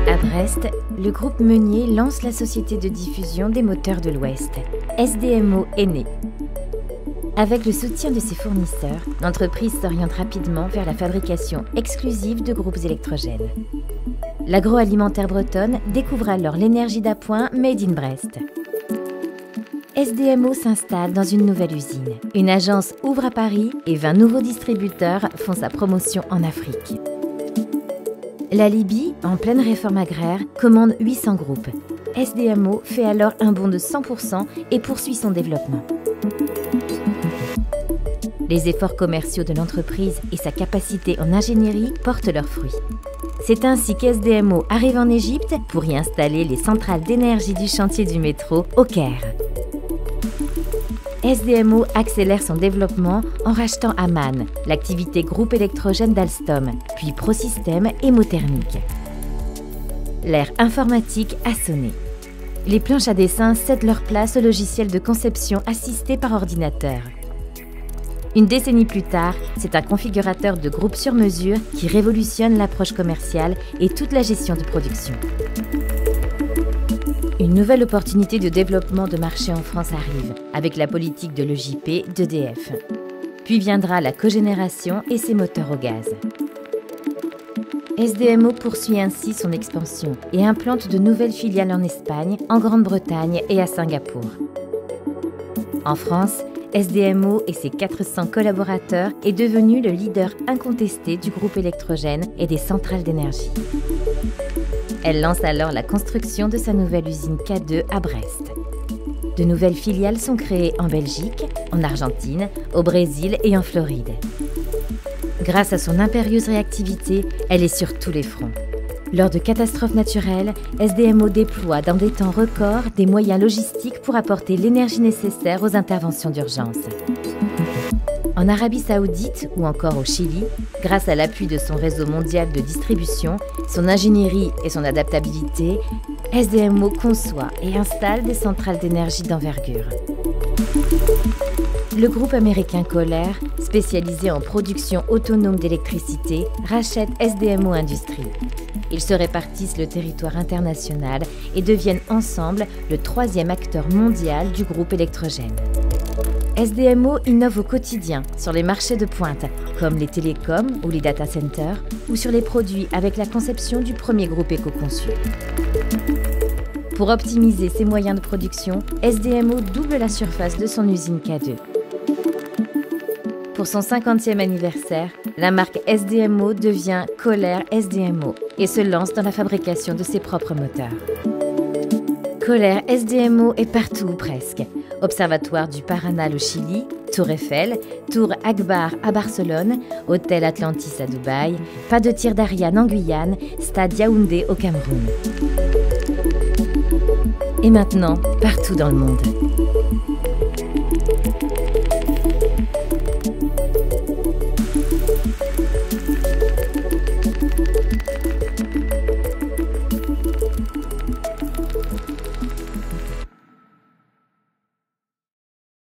À Brest, le groupe Meunier lance la société de diffusion des moteurs de l'Ouest. SDMO est née. Avec le soutien de ses fournisseurs, l'entreprise s'oriente rapidement vers la fabrication exclusive de groupes électrogènes. L'agroalimentaire bretonne découvre alors l'énergie d'appoint made in Brest. SDMO s'installe dans une nouvelle usine. Une agence ouvre à Paris et 20 nouveaux distributeurs font sa promotion en Afrique. La Libye, en pleine réforme agraire, commande 800 groupes. SDMO fait alors un bond de 100% et poursuit son développement. Les efforts commerciaux de l'entreprise et sa capacité en ingénierie portent leurs fruits. C'est ainsi qu'SDMO arrive en Égypte pour y installer les centrales d'énergie du chantier du métro au Caire. SDMO accélère son développement en rachetant Aman, l'activité groupe électrogène d'Alstom, puis Prosystème Hémothermique. L'ère informatique a sonné. Les planches à dessin cèdent leur place au logiciel de conception assisté par ordinateur. Une décennie plus tard, c'est un configurateur de groupe sur mesure qui révolutionne l'approche commerciale et toute la gestion de production. Une nouvelle opportunité de développement de marché en France arrive, avec la politique de l'EJP d'EDF. Puis viendra la cogénération et ses moteurs au gaz. SDMO poursuit ainsi son expansion et implante de nouvelles filiales en Espagne, en Grande-Bretagne et à Singapour. En France, SDMO et ses 400 collaborateurs est devenu le leader incontesté du groupe électrogène et des centrales d'énergie. Elle lance alors la construction de sa nouvelle usine K2 à Brest. De nouvelles filiales sont créées en Belgique, en Argentine, au Brésil et en Floride. Grâce à son impérieuse réactivité, elle est sur tous les fronts. Lors de catastrophes naturelles, SDMO déploie dans des temps records des moyens logistiques pour apporter l'énergie nécessaire aux interventions d'urgence. En Arabie Saoudite ou encore au Chili, grâce à l'appui de son réseau mondial de distribution, son ingénierie et son adaptabilité, SDMO conçoit et installe des centrales d'énergie d'envergure. Le groupe américain Kohler, spécialisé en production autonome d'électricité, rachète SDMO Industries. Ils se répartissent le territoire international et deviennent ensemble le troisième acteur mondial du groupe électrogène. SDMO innove au quotidien sur les marchés de pointe, comme les télécoms ou les data centers, ou sur les produits avec la conception du premier groupe éco-conçu. Pour optimiser ses moyens de production, SDMO double la surface de son usine K2. Pour son 50e anniversaire, la marque SDMO devient Kohler SDMO et se lance dans la fabrication de ses propres moteurs. Kohler SDMO est partout ou presque. Observatoire du Paranal au Chili, Tour Eiffel, Tour Akbar à Barcelone, Hôtel Atlantis à Dubaï, pas de tir d'Ariane en Guyane, Stade Yaoundé au Cameroun. Et maintenant, partout dans le monde.